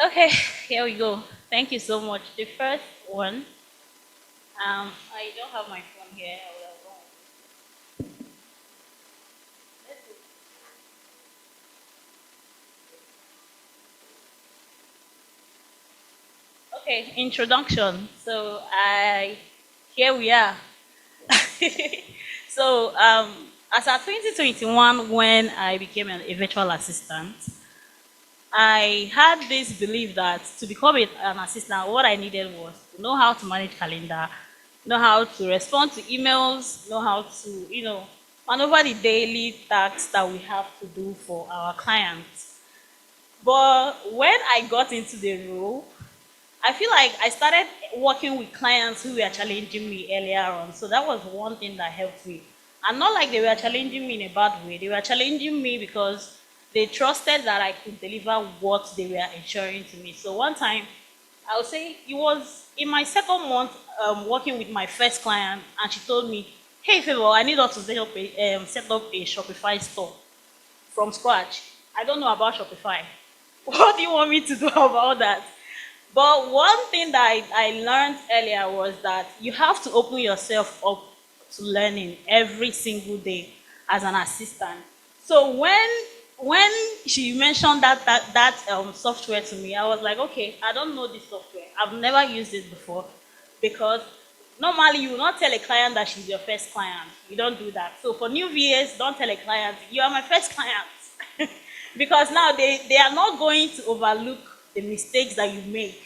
Okay, here we go. Thank you so much. The first one, I don't have my phone here. I would have gone. Okay, introduction. Here we are. As at 2021, when I became a virtual assistant, I had this belief that to become an assistant, what I needed was to know how to manage calendar, know how to respond to emails, know how to, maneuver the daily tasks that we have to do for our clients. But when I got into the role, I feel like I started working with clients who were challenging me earlier on. So that was one thing that helped me. And not like they were challenging me in a bad way. They were challenging me because they trusted that I could deliver what they were ensuring to me. So one time, I would say it was in my second month working with my first client, and she told me, "Hey, Favour, I need us to set up a Shopify store from scratch. I don't know about Shopify. What do you want me to do about that?" But one thing that I learned earlier was that you have to open yourself up to learning every single day as an assistant. So when she mentioned that software to me, I was like, okay, I don't know this software. I've never used it before because normally you will not tell a client that she's your first client. You don't do that. So for new VAs, don't tell a client you are my first client because now they are not going to overlook the mistakes that you make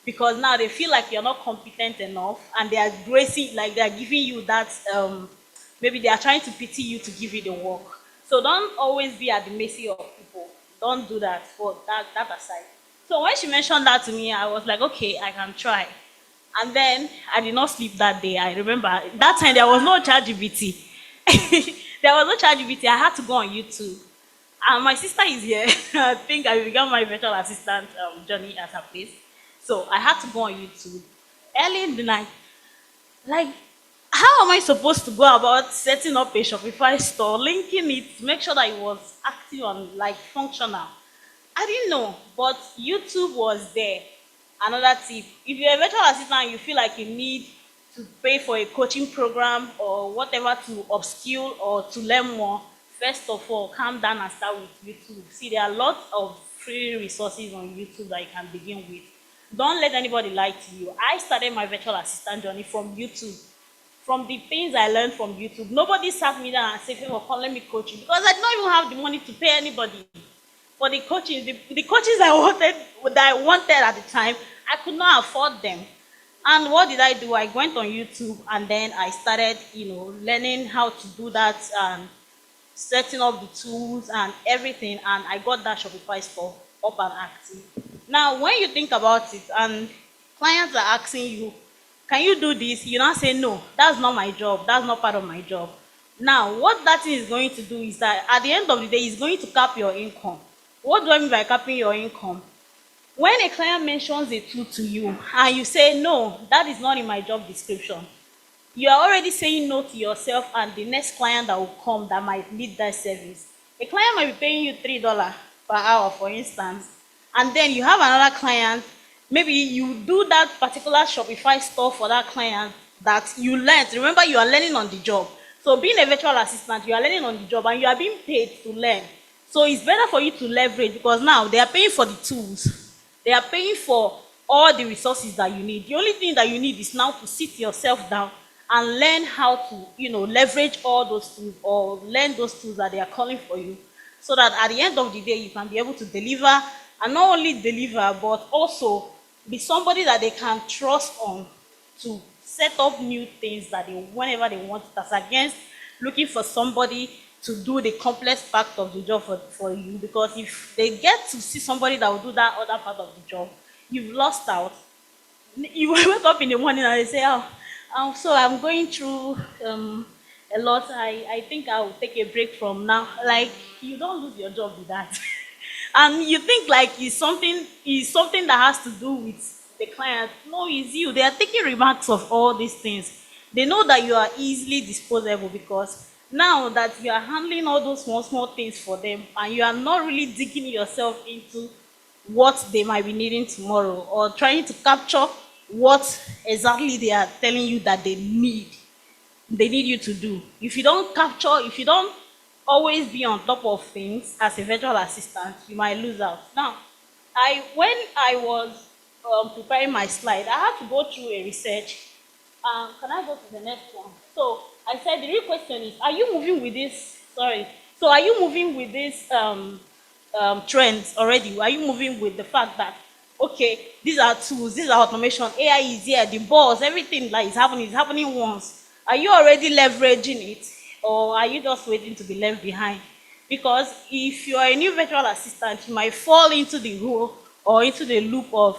because now they feel like you're not competent enough and they are gracing like they are giving you that maybe they are trying to pity you to give you the work. So don't always be at the mercy of people. Don't do that for that aside. So when she mentioned that to me, I was like, okay, I can try. And then I did not sleep that day. I remember that time there was no ChatGPT. There was no ChatGPT. I had to go on YouTube. And my sister is here. I think I began my virtual assistant journey at her place. So I had to go on YouTube early in the night. Like, how am I supposed to go about setting up a Shopify store, linking it, make sure that it was active and like functional? I didn't know, but YouTube was there. Another tip: if you're a virtual assistant, and you feel like you need to pay for a coaching program or whatever to upskill or to learn more, first of all, calm down and start with YouTube. See, there are lots of free resources on YouTube that you can begin with. Don't let anybody lie to you. I started my virtual assistant journey from YouTube, from the things I learned from YouTube. Nobody sat me down and said, "Favor, come let me coach you," because I did not even have the money to pay anybody for the coaches. The coaches I wanted at the time, I could not afford them. And what did I do? I went on YouTube and then I started, learning how to do that and setting up the tools and everything, and I got that Shopify store up and active. Now, when you think about it, and clients are asking you, "Can you do this?" You now say, "No, that's not my job. That's not part of my job." Now, what that thing is going to do is that at the end of the day, it's going to cap your income. What do I mean by capping your income? When a client mentions a tool to you and you say, "No, that is not in my job description," you are already saying no to yourself and the next client that will come that might need that service. A client might be paying you $3 per hour, for instance, and then you have another client. Maybe you do that particular Shopify store for that client that you learned. Remember, you are learning on the job. So, being a virtual assistant, you are learning on the job and you are being paid to learn. So, it's better for you to leverage because now they are paying for the tools, they are paying for all the resources that you need. The only thing that you need is now to sit yourself down and learn how to, leverage all those tools or learn those tools that they are calling for you, so that at the end of the day you can be able to deliver, and not only deliver but also be somebody that they can trust on to set up new things that they whenever they want, that's against looking for somebody to do the complex part of the job for you. Because if they get to see somebody that will do that other part of the job, you've lost out. You wake up in the morning and they say, "Oh, so I'm going through a lot. I think I'll take a break from now." Like, you don't lose your job with that. And you think like it's something that has to do with the client. No, it's you. They are taking remarks of all these things. They know that you are easily disposable because now that you are handling all those small things for them and you are not really digging yourself into what they might be needing tomorrow, or trying to capture what exactly they are telling you that they need you to do. If you don't capture, if you don't always be on top of things as a virtual assistant, you might lose out. Now, when I was preparing my slide, I had to go through a research. Can I go to the next one? So I said the real question is, are you moving with this? Sorry. So are you moving with this trends already? Are you moving with the fact that, okay, these are tools, these are automation, AI is here, the boss, everything that is happening once. Are you already leveraging it, or are you just waiting to be left behind? Because if you are a new virtual assistant, you might fall into the role or into the loop of,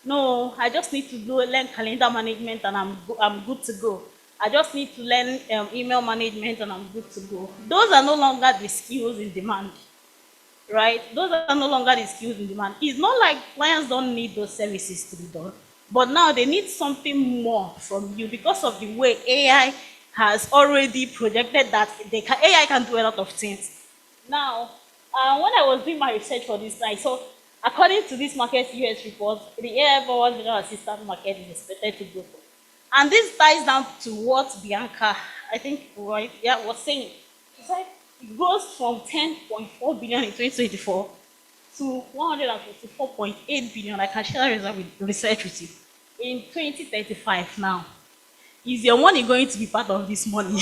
no, I just need to learn calendar management and I'm good to go. I just need to learn email management and I'm good to go. Those are no longer the skills in demand, right? Those are no longer the skills in demand. It's not like clients don't need those services to be done, but now they need something more from you because of the way AI has already projected that AI can do a lot of things. Now, when I was doing my research for this, I saw, according to this market US report, the AI powered virtual assistant market is expected to grow. And this ties down to what Bianca, I think, right, yeah, was saying. She said it grows from 10.4 billion in 2024 to 154.8 billion. I can share that result with research with you. In 2035 now. Is your money going to be part of this money?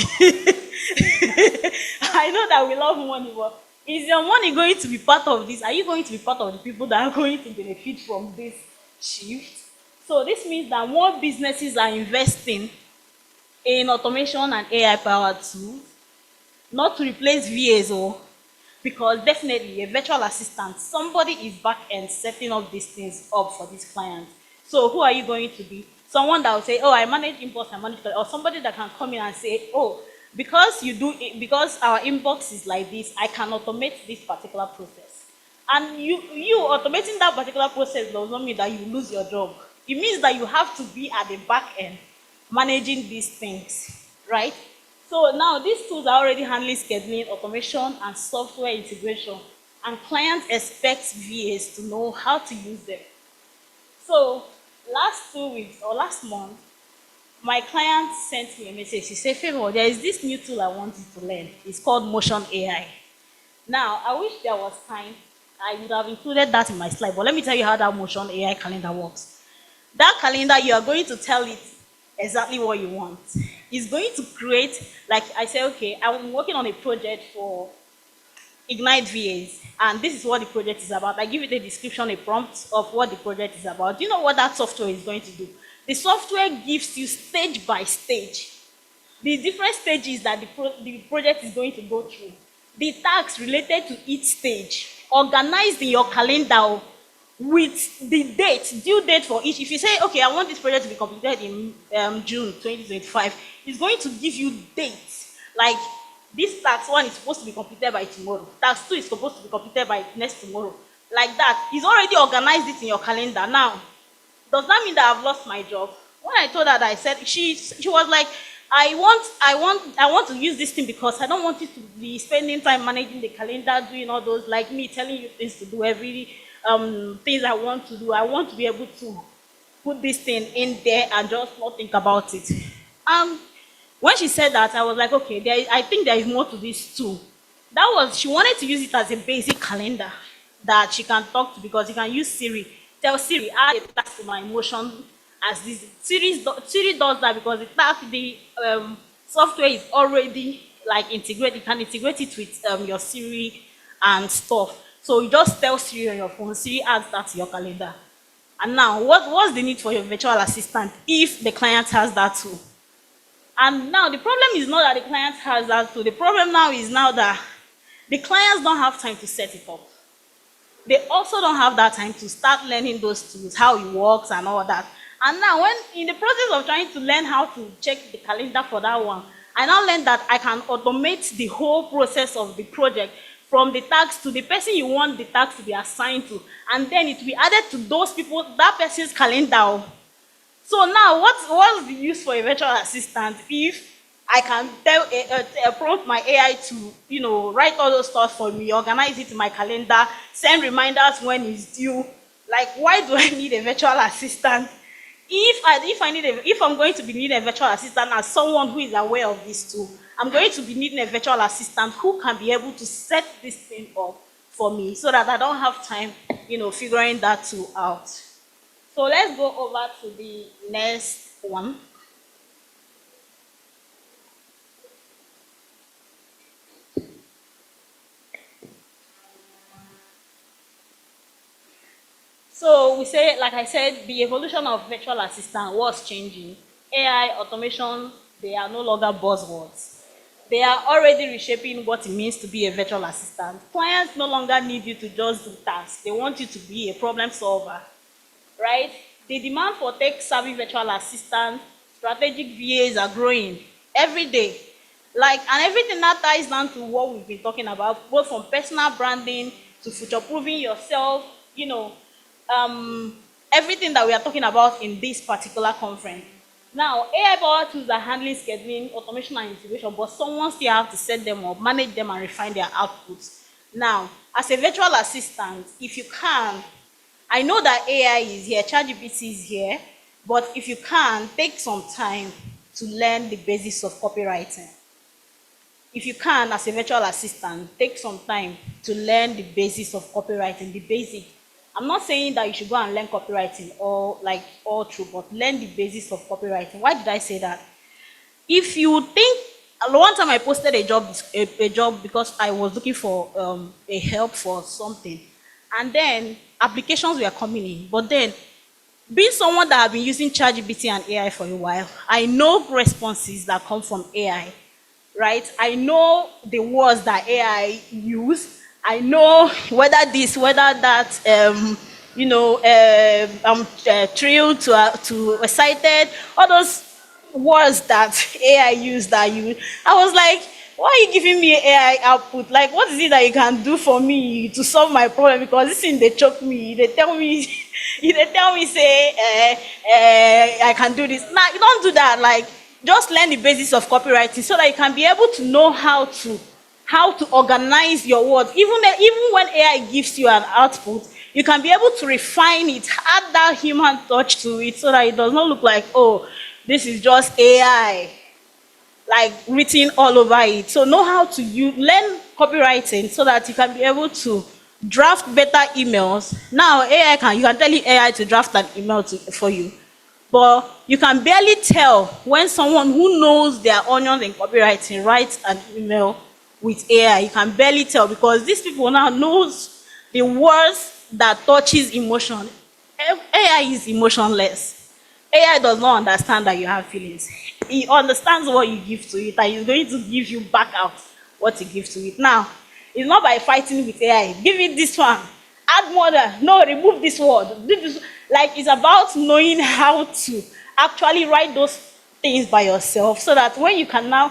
I know that we love money, but is your money going to be part of this? Are you going to be part of the people that are going to benefit from this shift? So this means that more businesses are investing in automation and AI powered tools, not to replace VAs, because definitely a virtual assistant, somebody is back end setting up these things up for these clients. So who are you going to be? Someone that will say, oh, I manage inbox, I manage, or somebody that can come in and say, oh, because you do it, because our inbox is like this, I can automate this particular process. And you automating that particular process does not mean that you lose your job. It means that you have to be at the back end managing these things, right? So now these tools are already handling scheduling, automation, and software integration, and clients expect VAs to know how to use them. So last 2 weeks or last month, my client sent me a message. She said, Favour, there is this new tool I want you to learn. It's called Motion AI. Now, I wish there was time. I would have included that in my slide, but let me tell you how that Motion AI calendar works. That calendar, you are going to tell it exactly what you want. It's going to create, like I say, okay, I'm working on a project for IgniteVAs, and this is what the project is about. I give it a description, a prompt of what the project is about. Do you know what that software is going to do? The software gives you stage by stage the different stages that the project is going to go through, the tasks related to each stage, organized in your calendar with the date, due date for each. If you say, okay, I want this project to be completed in June 2025, it's going to give you dates. Like, this task 1 is supposed to be completed by tomorrow. Task 2 is supposed to be completed by next tomorrow. Like that. It's already organized it in your calendar. Now, does that mean that I've lost my job? When I told her that, I said, she was like, I want to use this thing because I don't want you to be spending time managing the calendar, doing all those, like me telling you things to do, every things I want to do. I want to be able to put this thing in there and just not think about it. When she said that, I was like, okay, I think there is more to this too. She wanted to use it as a basic calendar that she can talk to, because you can use Siri. Tell Siri, add a task to my emotion as this. Siri does that because the software is already like integrated. You can integrate it with your Siri and stuff. So you just tell Siri on your phone, Siri adds that to your calendar. And now, what's the need for your virtual assistant if the client has that too? And now the problem is not that the client has that too. The problem now is that the clients don't have time to set it up. They also don't have that time to start learning those tools, how it works and all that. And now, when in the process of trying to learn how to check the calendar for that one, I now learned that I can automate the whole process of the project, from the task to the person you want the task to be assigned to, and then it will be added to those people, that person's calendar. So now, what's the use for a virtual assistant if I can prompt my AI to, write all those stuff for me, organize it in my calendar, send reminders when it's due. Like, why do I need a virtual assistant? If I'm going to be needing a virtual assistant as someone who is aware of this too, I'm going to be needing a virtual assistant who can be able to set this thing up for me so that I don't have time, figuring that too out. So let's go over to the next one. So we say, like I said, the evolution of virtual assistant was changing. AI, automation, they are no longer buzzwords. They are already reshaping what it means to be a virtual assistant. Clients no longer need you to just do tasks. They want you to be a problem solver, right? The demand for tech-savvy virtual assistants, strategic VAs are growing every day. And everything that ties down to what we've been talking about, both from personal branding to future-proofing yourself, you know, um, everything that we are talking about in this particular conference. Now, AI powered tools are handling scheduling, automation, and integration, but someone still have to set them up, manage them, and refine their outputs. Now, as a virtual assistant, if you can, I know that AI is here, ChatGPT is here, but if you can, take some time to learn the basics of copywriting. If you can, as a virtual assistant, take some time to learn the basics of copywriting, the basic. I'm not saying that you should go and learn copywriting all through, but learn the basics of copywriting. Why did I say that? If you think, one time I posted a job because I was looking for a help for something, and then applications were coming in. But then, being someone that have been using ChatGPT and AI for a while, I know responses that come from AI, right? I know the words that AI use. I know whether this, whether that, I'm thrilled to excited, all those words that AI use that you. I was like, why are you giving me AI output? Like, what is it that you can do for me to solve my problem? Because this thing they choke me. They tell me, say, I can do this. Now, you don't do that. Like, just learn the basics of copywriting so that you can be able to know how to organize your words. Even when AI gives you an output, you can be able to refine it, add that human touch to it so that it does not look like, oh, this is just AI, like written all over it. So know how to learn copywriting so that you can be able to draft better emails. Now you can tell AI to draft an email for you. But you can barely tell when someone who knows their onions in copywriting writes an email with AI. You can barely tell because these people now knows the words that touches emotion. AI is emotionless. AI does not understand that you have feelings. He understands what you give to it, and he's going to give you back out what you give to it. Now, it's not by fighting with AI. Give it this one. Add more than, no, remove this word. Like, it's about knowing how to actually write those things by yourself so that what you can now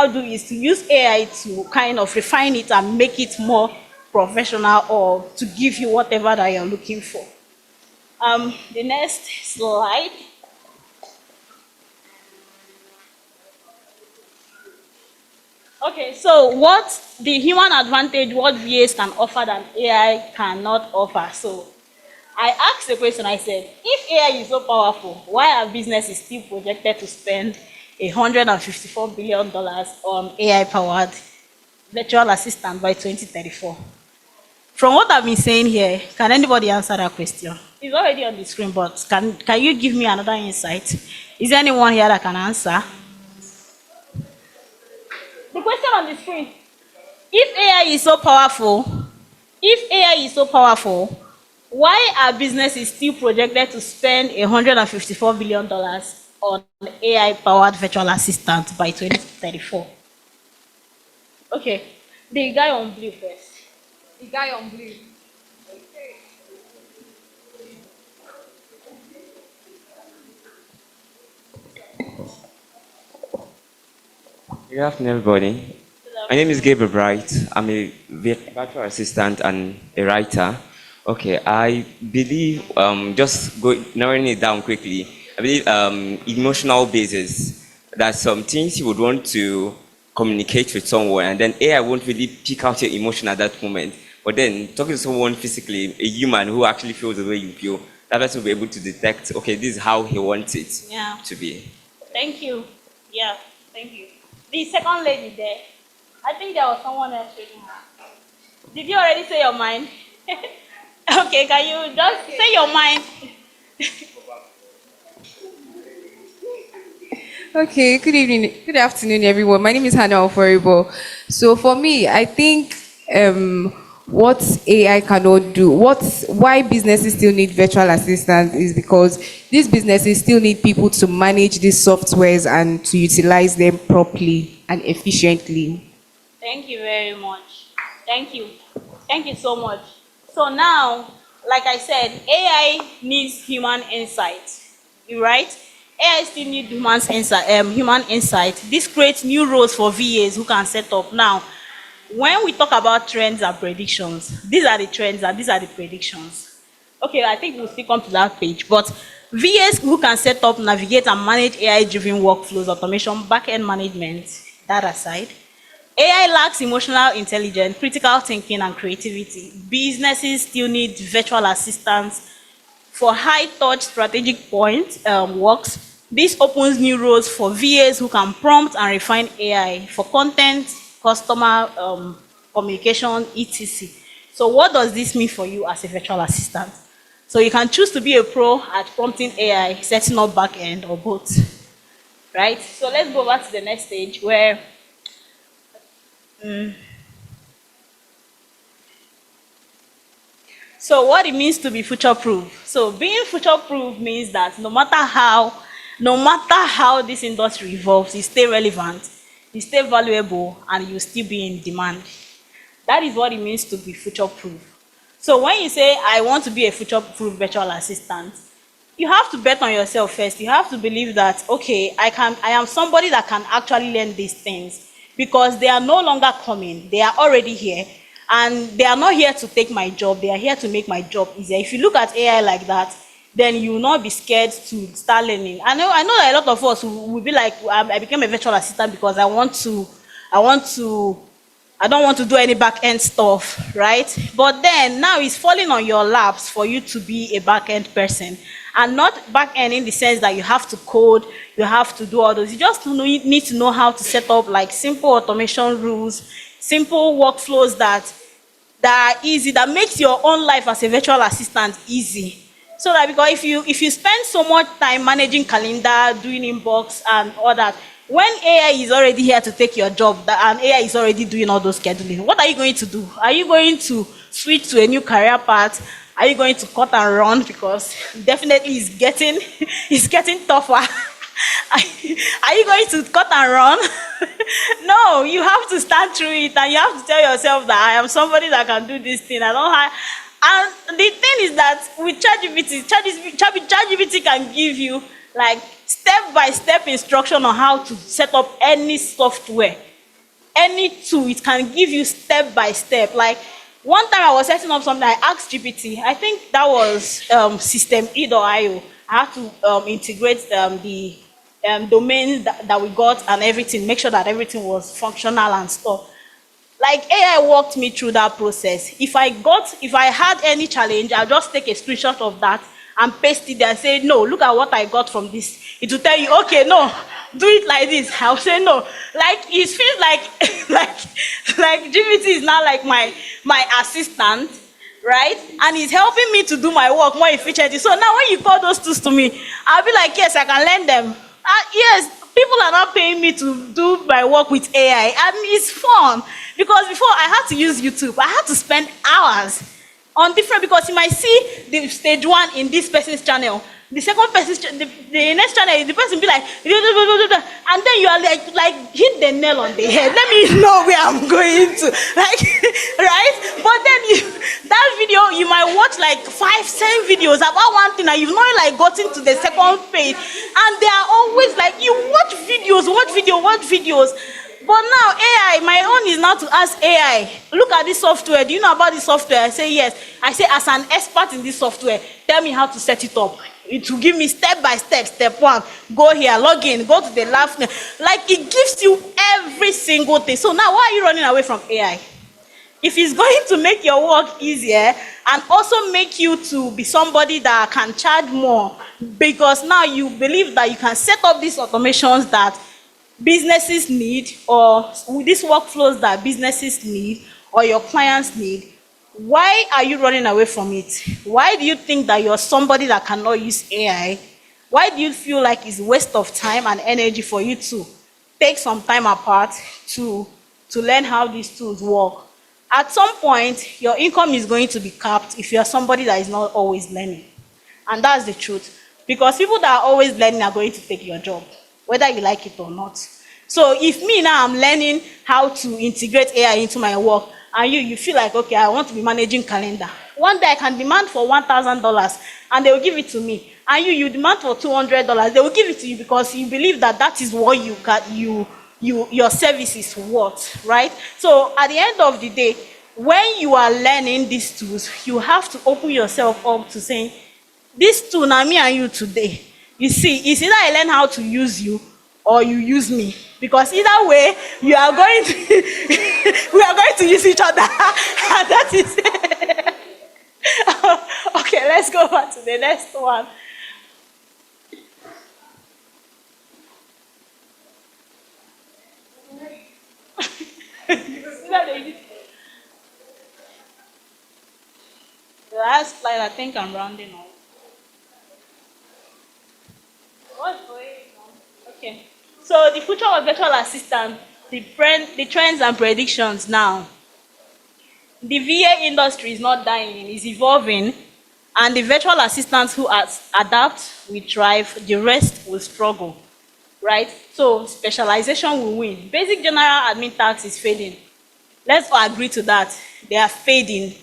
do is to use AI to kind of refine it and make it more professional or to give you whatever that you're looking for. The next slide. Okay, so what the human advantage, what VAs can offer that AI cannot offer. So I asked the question, I said, if AI is so powerful, why are businesses still projected to spend $154 billion on AI-powered virtual assistant by 2034? From what I've been saying here, can anybody answer that question? It's already on the screen, but can you give me another insight? Is there anyone here that can answer? The question on the screen. If AI is so powerful, why are businesses still projected to spend $154 billion on AI-powered virtual assistants by 2034? Okay, the guy on blue first. The guy on blue. Good afternoon, everybody. My name is Gabriel Bright. I'm a virtual assistant and a writer. Okay, I believe, narrowing it down quickly, I believe emotional basis. there's some things you would want to communicate with someone, and then AI won't really pick out your emotion at that moment. But then talking to someone physically, a human who actually feels the way you feel, that person will be able to detect, okay, this is how he wants it to be. Thank you. Yeah, thank you. The second lady there, I think there was someone else raising her. Did you already say your mind? Okay, can you just say your mind? Okay, good evening, good afternoon, everyone. My name is Hannah Oforibo. So for me, I think what AI cannot do, why businesses still need virtual assistants is because these businesses still need people to manage these softwares and to utilize them properly and efficiently. Thank you very much. Thank you. Thank you so much. So now, like I said, AI needs human insight. You right? AI still needs human insight. This creates new roles for VAs who can set up. Now, when we talk about trends and predictions, these are the trends and these are the predictions. Okay, I think we'll still come to that page. But VAs who can set up, navigate, and manage AI-driven workflows, automation, back-end management, that aside. AI lacks emotional intelligence, critical thinking, and creativity. Businesses still need virtual assistants for high-touch strategic works. This opens new roles for VAs who can prompt and refine AI for content, customer communication, etc. So what does this mean for you as a virtual assistant? So you can choose to be a pro at prompting AI, setting up back-end, or both. Right? So let's go back to the next stage where so what it means to be future proof. So being future proof means that no matter how this industry evolves, you stay relevant, you stay valuable, and you still be in demand. That is what it means to be future proof. So when you say I want to be a future proof virtual assistant, you have to bet on yourself first. You have to believe that okay, I am somebody that can actually learn these things because they are no longer coming, they are already here. And they are not here to take my job, they are here to make my job easier. If you look at AI like that, then you will not be scared to start learning. I know that a lot of us will be like, I became a virtual assistant because I don't want to do any back end stuff, right? But then now it's falling on your laps for you to be a back end person. And not back end in the sense that you have to code, you have to do all those. You just need to know how to set up like simple automation rules, simple workflows that are easy, that makes your own life as a virtual assistant easy. So that because if you spend so much time managing calendar, doing inbox and all that, when AI is already here to take your job and AI is already doing all those scheduling, what are you going to do? Are you going to switch to a new career path? Are you going to cut and run? Because definitely it's getting it's getting tougher. Are you going to cut and run? No, you have to stand through it and you have to tell yourself that I am somebody that can do this thing. I don't have, and the thing is that with ChatGPT can give you like step-by-step instruction on how to set up any software, any tool. It can give you step by step. Like one time I was setting up something, I asked GPT, I think that was system e.io. I had to integrate the domains that we got and everything, make sure that everything was functional and stuff. Like AI walked me through that process. If I had any challenge, I'll just take a screenshot of that and paste it there and say, no, look at what I got from this. It will tell you, okay, no, do it like this. I'll say no. Like it feels like like GPT is now like my assistant, right? And it's helping me to do my work more efficiently. So now when you call those tools to me, I'll be like, yes, I can learn them. Yes, people are not paying me to do my work with AI, and it's fun because before I had to use YouTube, I had to spend hours on different, because you might see the stage one in this person's channel, the second person's the next channel, the person be like, and then you are like hit the nail on the head. Let me know where I'm going to, like, right? But then that video, you might watch like 5-10 videos about one thing, and you've not like gotten to the second page, and they are always like, you watch videos, But now AI, my own is now to ask AI, look at this software. Do you know about this software? I say yes. I say as an expert in this software, tell me how to set it up. It will give me step by step. Step one, go here, log in, go to the lab. Like it gives you every single thing. So now why are you running away from AI? If it's going to make your work easier and also make you to be somebody that can charge more, because now you believe that you can set up these automations that businesses need, or these workflows that businesses need or your clients need, why are you running away from it? Why do you think that you're somebody that cannot use AI? Why do you feel like it's a waste of time and energy for you to take some time apart to learn how these tools work? At some point, your income is going to be capped if you are somebody that is not always learning. And that's the truth. Because people that are always learning are going to take your job, whether you like it or not. So if me now I'm learning how to integrate AI into my work, and you feel like, okay, I want to be managing calendar. One day I can demand for $1,000 and they will give it to me. And you demand for $200, they will give it to you because you believe that that is what your service is worth, right? So at the end of the day, when you are learning these tools, you have to open yourself up to saying, this tool now me and you today. You see, it's either I learn how to use you or you use me. Because either way, you are going to we are going to use each other. And that is it. Okay, let's go back to the next one. The last slide, I think I'm rounding off. What's going on? Okay. So the future of virtual assistant, the trends and predictions now. The VA industry is not dying, it's evolving, and the virtual assistants who adapt will thrive, the rest will struggle, right? So specialization will win. Basic general admin tax is fading. Let's all agree to that. They are fading,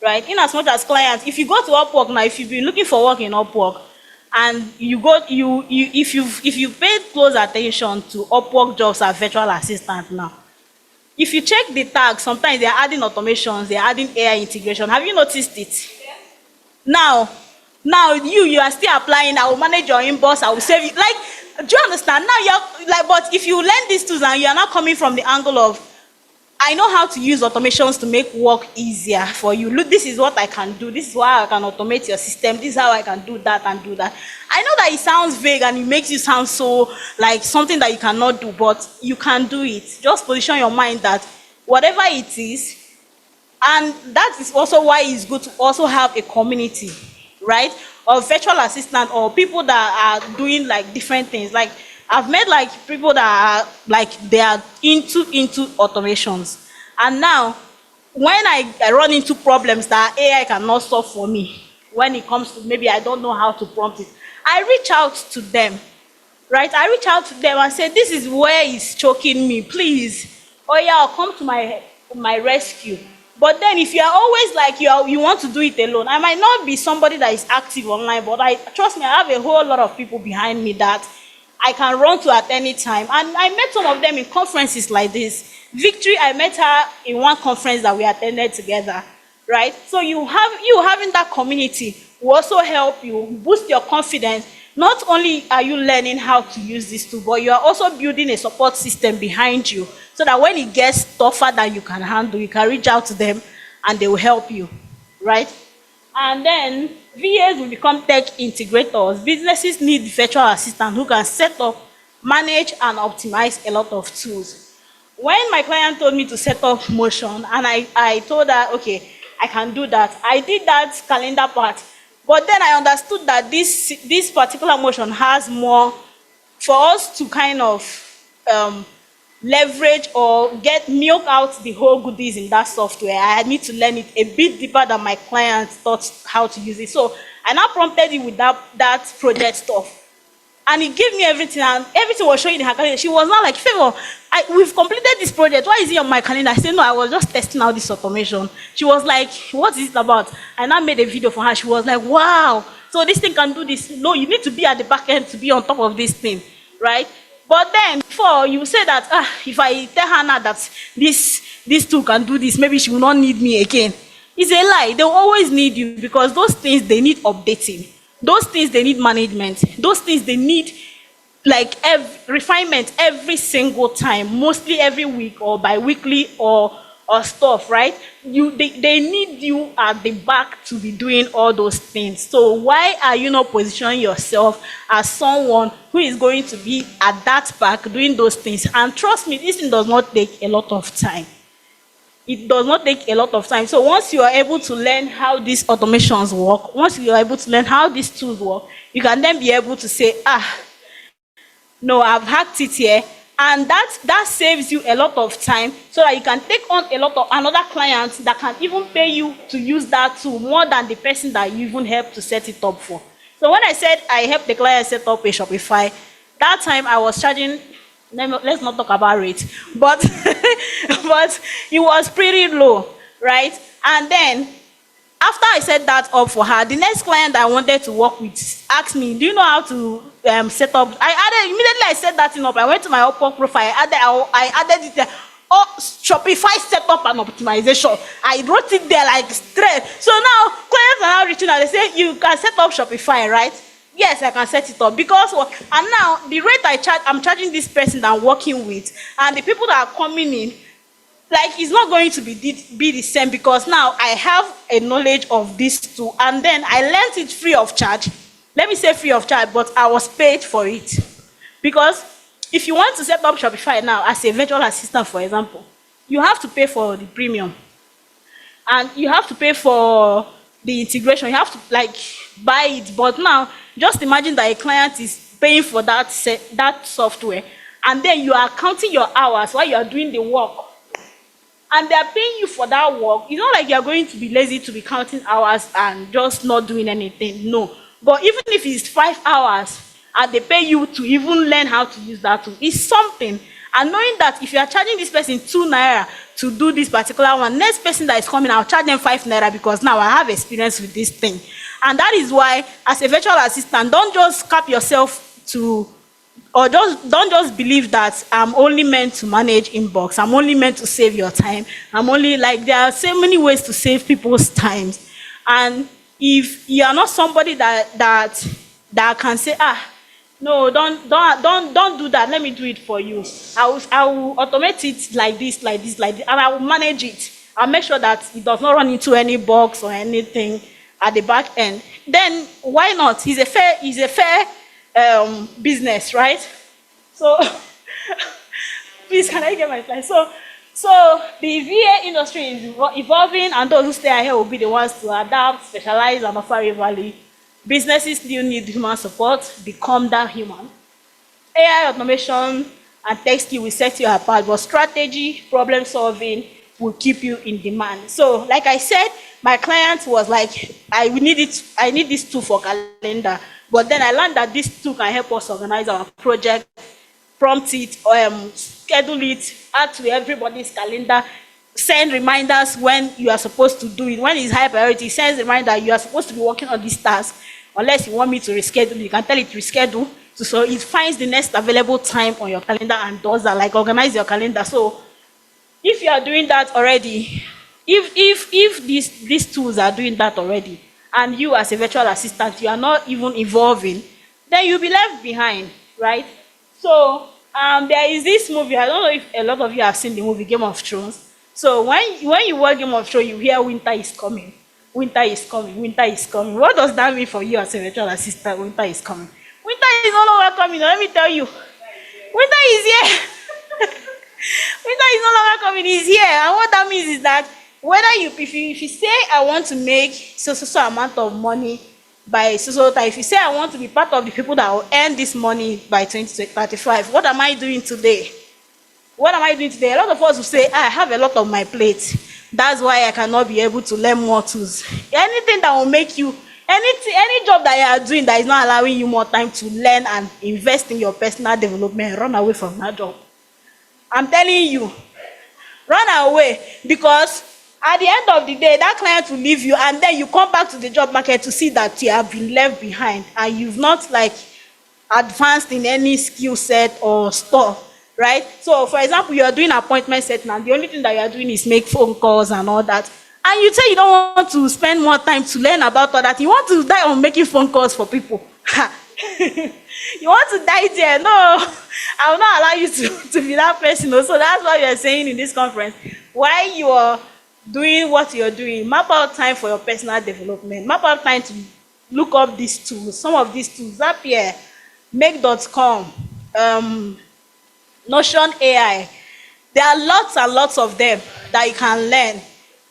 right? In as much as clients, if you go to Upwork now, if you've been looking for work in Upwork, and if you paid close attention to Upwork jobs as virtual assistant now, if you check the tags, sometimes they're adding automations, they're adding AI integration. Have you noticed it? Yeah. Now you are still applying. I will manage your inbox, I will save you. Like, do you understand? Now you're like, but if you learn these tools and you're not coming from the angle of, I know how to use automations to make work easier for you. Look, this is what I can do. This is how I can automate your system. This is how I can do that and do that. I know that it sounds vague and it makes you sound so like something that you cannot do, but you can do it. Just position your mind that whatever it is, and that is also why it's good to also have a community, right? Of virtual assistant or people that are doing like different things. Like, I've met like people that are like they are into automations, and now when I run into problems that AI cannot solve for me, when it comes to maybe I don't know how to prompt it, I reach out to them, right? I reach out to them and say, this is where it's choking me, please. Oh yeah, I'll come to my rescue. But then if you are always like you want to do it alone, I might not be somebody that is active online, but trust me, I have a whole lot of people behind me that I can run to at any time. And I met some of them in conferences like this. Victory, I met her in one conference that we attended together, right? So you having that community will also help you boost your confidence. Not only are you learning how to use this tool, but you are also building a support system behind you so that when it gets tougher than you can handle, you can reach out to them and they will help you, right? And then VAs will become tech integrators. Businesses need virtual assistants who can set up, manage, and optimize a lot of tools. When my client told me to set up Motion, and I told her, okay, I can do that. I did that calendar part. But then I understood that this particular Motion has more for us to kind of leverage or milk out the whole goodies in that software. I need to learn it a bit deeper than my clients thought how to use it. So I now prompted it with that project stuff. And it gave me everything, and everything was showing in her calendar. She was not like, Favour, we've completed this project. Why is it on my calendar? I said, no, I was just testing out this automation. She was like, what is it about? I now made a video for her. She was like, wow, so this thing can do this. No, you need to be at the back end to be on top of this thing, right? But then before you say that if I tell Hannah that this tool can do this, maybe she will not need me again. It's a lie. They will always need you, because those things, they need updating. Those things, they need management. Those things, they need like refinement every single time, mostly every week or bi-weekly or stuff, right? They need you at the back to be doing all those things. So why are you not positioning yourself as someone who is going to be at that back doing those things? And trust me, this thing does not take a lot of time. It does not take a lot of time. So once you are able to learn how these automations work, once you are able to learn how these tools work, you can then be able to say, no, I've hacked it here. And that saves you a lot of time, so that you can take on a lot of another client that can even pay you to use that tool more than the person that you even helped to set it up for. So when I said I helped the client set up a Shopify, that time I was charging, let's not talk about rate, but but it was pretty low, right? And then after I set that up for her, the next client I wanted to work with asked me, do you know how to set up? Immediately I set that thing up. I went to my Upwork profile. I added it there. Oh, Shopify setup and optimization. I wrote it there like straight. So now clients are now reaching out. They say, you can set up Shopify, right? Yes, I can set it up, because and now the rate I'm charging this person that I'm working with, and the people that are coming in, like, it's not going to be the same, because now I have a knowledge of this too, and then I learned it free of charge. Let me say free of charge, but I was paid for it. Because if you want to set up Shopify now as a virtual assistant, for example, you have to pay for the premium, and you have to pay for the integration. You have to like buy it. But now, just imagine that a client is paying for that software, and then you are counting your hours while you are doing the work, and they are paying you for that work. It's not like you are going to be lazy to be counting hours and just not doing anything. No. But even if it's 5 hours and they pay you to even learn how to use that tool, it's something. And knowing that if you are charging this person 2 naira to do this particular one, next person that is coming, I'll charge them 5 naira, because now I have experience with this thing. And that is why, as a virtual assistant, don't just cap yourself to, or don't just believe that I'm only meant to manage inbox. I'm only meant to save your time. I'm only like, there are so many ways to save people's times. And if you are not somebody that can say, no, don't do that, let me do it for you. I will automate it like this, and I will manage it. I'll make sure that it does not run into any bugs or anything at the back end. Then why not? It's a fair business, right? So please, can I get my slide? So the VA industry is evolving, and those who stay ahead will be the ones to adapt, specialize, and offer value. Businesses still need human support. Become that human. AI automation and tech skill will set you apart, but strategy, problem solving will keep you in demand. So, like I said, my client was like, I need this tool for calendar. But then I learned that this tool can help us organize our project, prompt it, schedule it, add to everybody's calendar, send reminders when you are supposed to do it. When it's high priority, sends reminder you are supposed to be working on this task. Unless you want me to reschedule, you can tell it reschedule. So it finds the next available time on your calendar and does that, like organize your calendar. So if you are doing that already, if these tools are doing that already, and you as a virtual assistant, you are not even evolving, then you'll be left behind, right? So there is this movie, I don't know if a lot of you have seen the movie Game of Thrones. So when you watch Game of Thrones, you hear winter is coming. Winter is coming, winter is coming. What does that mean for you as a virtual assistant? Winter is coming. Winter is no longer coming, let me tell you. Winter is here. Winter is no longer coming, it's here. And what that means is that whether if you say I want to make so amount of money by so time, if you say I want to be part of the people that will earn this money by 2035, what am I doing today? What am I doing today? A lot of us will say, I have a lot on my plate. That's why I cannot be able to learn more tools. Anything that will make you, any job that you are doing that is not allowing you more time to learn and invest in your personal development, run away from that job. I'm telling you, run away, because at the end of the day, that client will leave you, and then you come back to the job market to see that you have been left behind and you've not like advanced in any skill set or stuff, right? So, for example, you are doing appointment setting, and the only thing that you are doing is make phone calls and all that. And you say you don't want to spend more time to learn about all that. You want to die on making phone calls for people. You want to die there? No, I will not allow you to be that person. So that's what we are saying in this conference. While you are doing what you're doing, map out time for your personal development. Map out time to look up these tools. Some of these tools up here, make.com, Notion AI. There are lots and lots of them that you can learn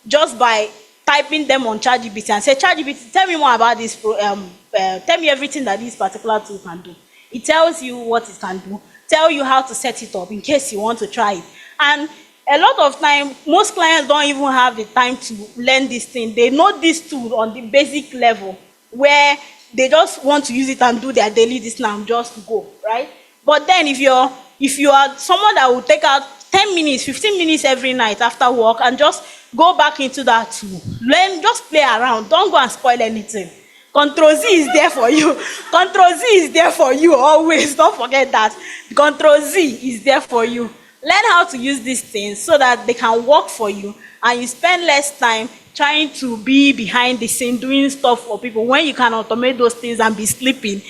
just by typing them on ChatGPT and say, ChatGPT, tell me more about this. Tell me everything that this particular tool can do. It tells you what it can do, tell you how to set it up in case you want to try it. And a lot of time, most clients don't even have the time to learn this thing. They know this tool on the basic level where they just want to use it and do their daily this now, just go, right? But then if you are someone that will take out 10 minutes, 15 minutes every night after work and just go back into that tool, learn, just play around, don't go and spoil anything. Control Z is there for you. Control Z is there for you always. Don't forget that. Control Z is there for you. Learn how to use these things so that they can work for you and you spend less time trying to be behind the scene doing stuff for people when you can automate those things and be sleeping.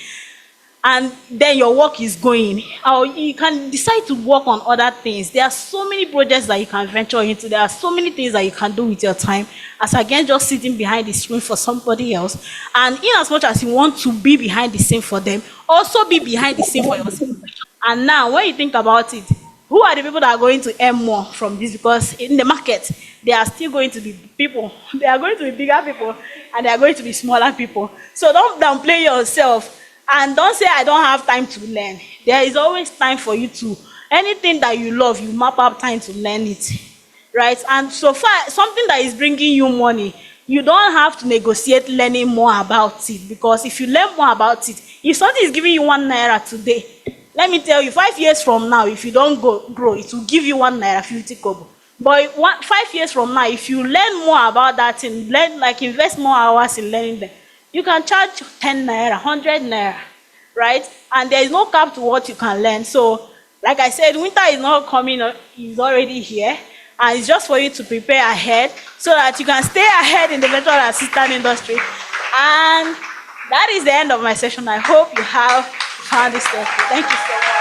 And then your work is going, or you can decide to work on other things. There are so many projects that you can venture into. There are so many things that you can do with your time, as against just sitting behind the screen for somebody else. And in as much as you want to be behind the scene for them, also be behind the scene for yourself. And now, when you think about it, who are the people that are going to earn more from this? Because in the market, there are still going to be people. There are going to be bigger people, and there are going to be smaller people. So don't downplay yourself. And don't say, I don't have time to learn. There is always time for you to, anything that you love, you map up time to learn it, right? And so far, something that is bringing you money, you don't have to negotiate learning more about it. Because if you learn more about it, if something is giving you 1 naira today, let me tell you, 5 years from now, if you don't grow, it will give you 1 naira 50 kobo. But 5 years from now, if you learn more about that thing, invest more hours in learning them, you can charge 10 naira, 100 naira, right? And there is no cap to what you can learn. So, like I said, winter is not coming, it's already here. And it's just for you to prepare ahead so that you can stay ahead in the virtual assistant industry. And that is the end of my session. I hope you have found this helpful. Thank you so much.